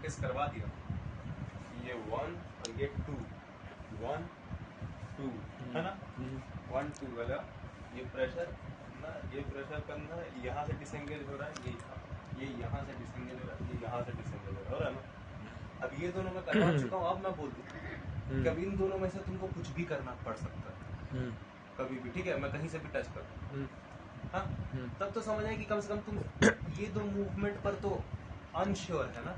Practice करवा दिया, ये 1 और ये 2, 1 2 है ना, 1 2 वाला ये प्रेशर ना, ये प्रेशर करना, यहाँ से डिसएंगेज हो रहा है, ये यहाँ से डिसएंगेज हो रहा है, ये यहाँ से डिसएंगेज हो रहा है ना। अब ये दोनों मैं करवा चुका हूँ, अब मैं बोल दूँ कि अब इन दोनों में से तुमको कुछ भी करना पड़ सकता है कभी भी, ठीक है, मैं कहीं से भी टच करूँ, हाँ, तब तो समझ आए कि कम से कम तुम ये दो मूवमेंट पर तो अनश्योर है ना,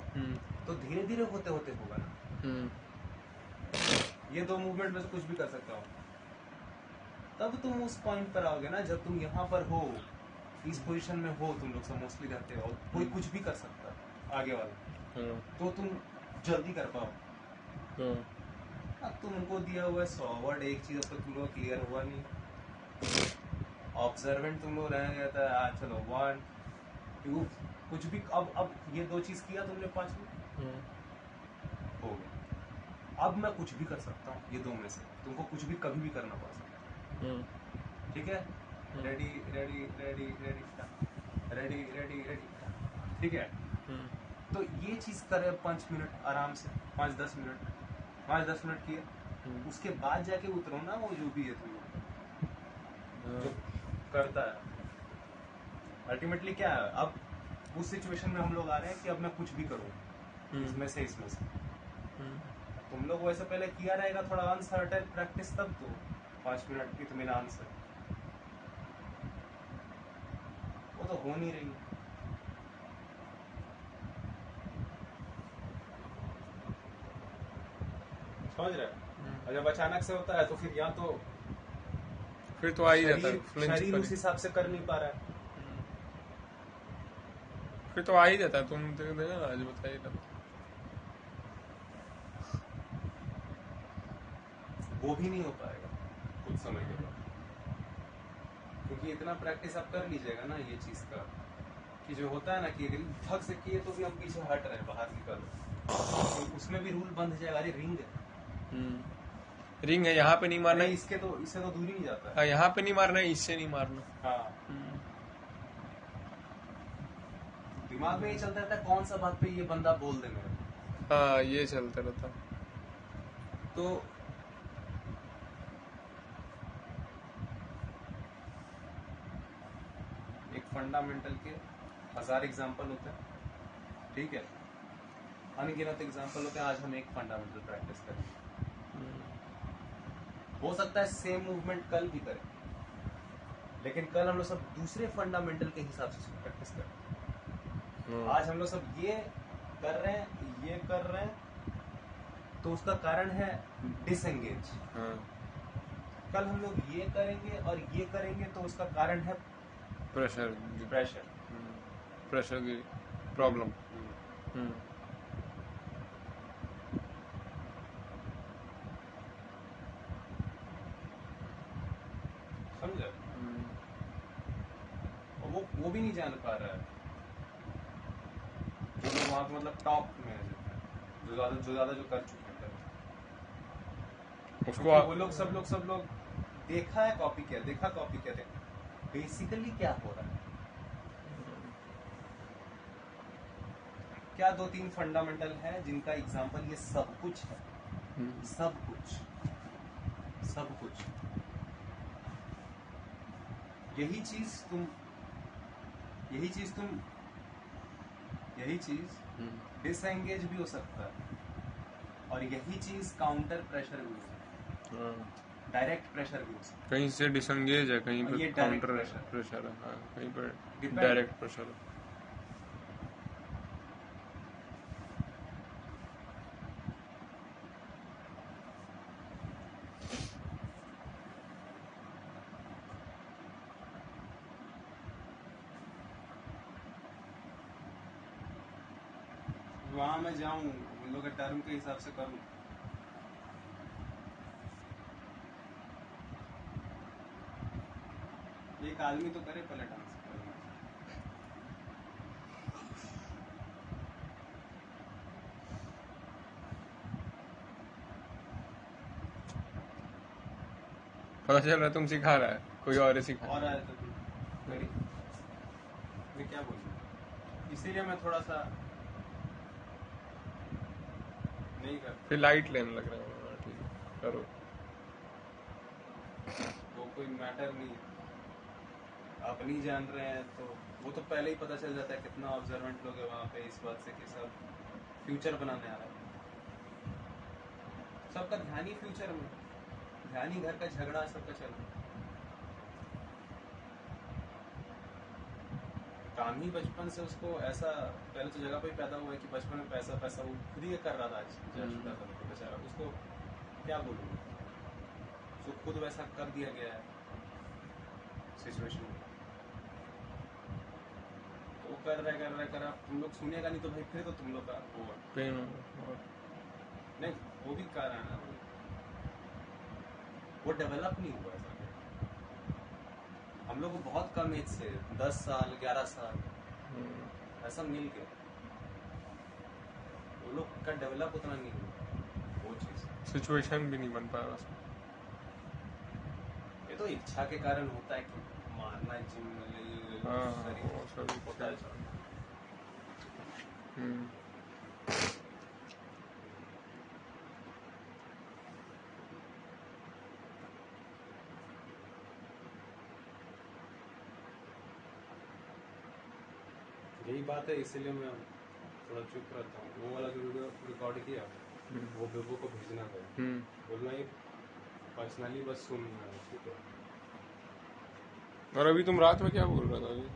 तो धीरे धीरे होते होते होगा ना। ये दो मूवमेंट में से कुछ भी कर सकता हो, तब तुम उस पॉइंट पर आओगे ना जब तुम यहाँ पर हो, इस पोजीशन में हो, तुम लोग सब मोस्टली रहते हो, कोई कुछ भी कर सकता है आगे वाला, तो तुम जल्दी कर पाओ। अब तुमको दिया हुआ है 100 वर्ड, एक चीज अब तक तुम लोग क्लियर हुआ नहीं, ऑब्जर्वेंट तुम लोग रह गया था, चलो 1 2 कुछ भी, अब ये दो चीज किया तुमने 5 में हो गया। अब मैं कुछ भी कर सकता हूँ ये दो में से, तुमको कुछ भी कभी भी करना पड़ सकता है, ठीक है। Ready ready ready ready ready ready ready, ठीक है। तो ये चीज करे 5 मिनट आराम से, 5-10 मिनट, 5-10 मिनट किए, उसके बाद जाके उतरो ना, वो जो भी है तुम लोग जो करता है। अल्टीमेटली क्या है, अब उस सिचुएशन में हम लोग आ रहे हैं कि अब मैं कुछ भी करूँ इसमें से तुम लोग वैसे पहले किया रहेगा थोड़ा अनसर्टेन प्रैक्टिस, तब तो 5 मिनट इत्मीनान से, वो तो हो नहीं रही। समझ रहे, और जब अचानक से होता है तो फिर या तो फिर तो आ ही जाता है, शरीर उस हिसाब से कर नहीं पा रहा है, फिर तो आ ही जाता है। तुम देखना आज बताइए ना, वो भी नहीं हो पाएगा कुछ समय के बाद, क्योंकि इतना प्रैक्टिस आप कर लीजिएगा ना ये चीज का, कि जो होता है ना कि थक से किए तो भी हम पीछे हट रहे हैं, बाहर निकल, तो उसमें भी रूल बंध जाएगा। अरे रिंग है, रिंग है, यहाँ पे नहीं मारना, इससे तो दूर ही नहीं जाता है। हाँ, यहाँ पे नहीं मारना है, इससे नहीं मारना। हाँ, दिमाग में ये चलता रहता है कौन सा बात पे ये बंदा बोल दे मेरे, हाँ, ये चलता रहता। तो एक फंडामेंटल के 1000 एग्जाम्पल होते हैं, ठीक है, अनगिनत एग्जाम्पल होते हैं। आज हम एक फंडामेंटल प्रैक्टिस करेंगे, हो सकता है सेम मूवमेंट कल भी करें, लेकिन कल हम लोग सब दूसरे फंडामेंटल के हिसाब से प्रैक्टिस करें। आज हम लोग सब ये कर रहे हैं, ये कर रहे हैं, तो उसका कारण है डिसएंगेज। कल हम लोग ये करेंगे और ये करेंगे, तो उसका कारण है प्रेशर की प्रॉब्लम। समझे, और वो भी नहीं जान पा रहा है, जो लोग वहां पे मतलब टॉप में है, जो ज्यादा जो कर चुके हैं, उसको वो लोग सब लोग देखा है, कॉपी किया, देखा कॉपी किया, बेसिकली क्या हो रहा है, क्या 2-3 फंडामेंटल है जिनका एग्जांपल ये सब कुछ है, सब कुछ यही चीज डिसएंगेज भी हो सकता है, और यही चीज काउंटर प्रेशर भी हो सकता है, डायरेक्ट प्रेशर भी हो सकता है। कहीं से डिसएंगेज है, कहीं पे काउंटर प्रेशर है, हाँ, कहीं पर डायरेक्ट प्रेशर है। वहां मैं जाऊं, उन लोग के टर्म के हिसाब से करूं, एक आदमी तो करे पहले डांस, पता चल रहा है तुम सिखा रहा है, कोई और सिखा और आया तो मैं क्या बोलूं, इसीलिए मैं थोड़ा सा नहीं कर, फिर लाइट लेने लग रहे हो। ठीक है, करो। वो कोई मैटर नहीं, आप नहीं जान रहे हैं तो वो तो पहले ही पता चल जाता है कितना ऑब्जर्वेंट लोग है वहाँ पे इस बात से कि सब फ्यूचर बनाने आ रहा है, सबका ध्यान ही फ्यूचर में, ध्यान ही घर का झगड़ा सबका चल रहा है। काम ही बचपन से उसको ऐसा, पहले तो जगह पे ही पैदा हुआ है कि बचपन में पैसा पैसा वो खुद ही कर रहा था जयशुदा का तो बेचारा, उसको क्या बोलूँ, उसको खुद वैसा कर दिया गया है सिचुएशन में, तो कर रहा तुम लोग सुनेगा नहीं तो भाई फिर तो तुम लोग का वो पेन नहीं, वो भी कारण है, वो डेवलप नहीं हुआ ऐसा। हम लोग को बहुत कम एज से 10 साल 11 साल ऐसा मिल गया, वो लोग का डेवलप उतना नहीं हुआ वो चीज, सिचुएशन भी नहीं बन पाया उसमें। ये तो इच्छा के कारण होता है कि मारना जिम में शरीर वो सब होता है सब। यही बात है, इसीलिए मैं थोड़ा चुप रहता हूँ। वो वाला जो वीडियो रिकॉर्ड किया वो बेबो को भेजना था, बोलना ये पर्सनली बस सुनना है, ठीक है। और अभी तुम रात में क्या बोल रहा था अभी?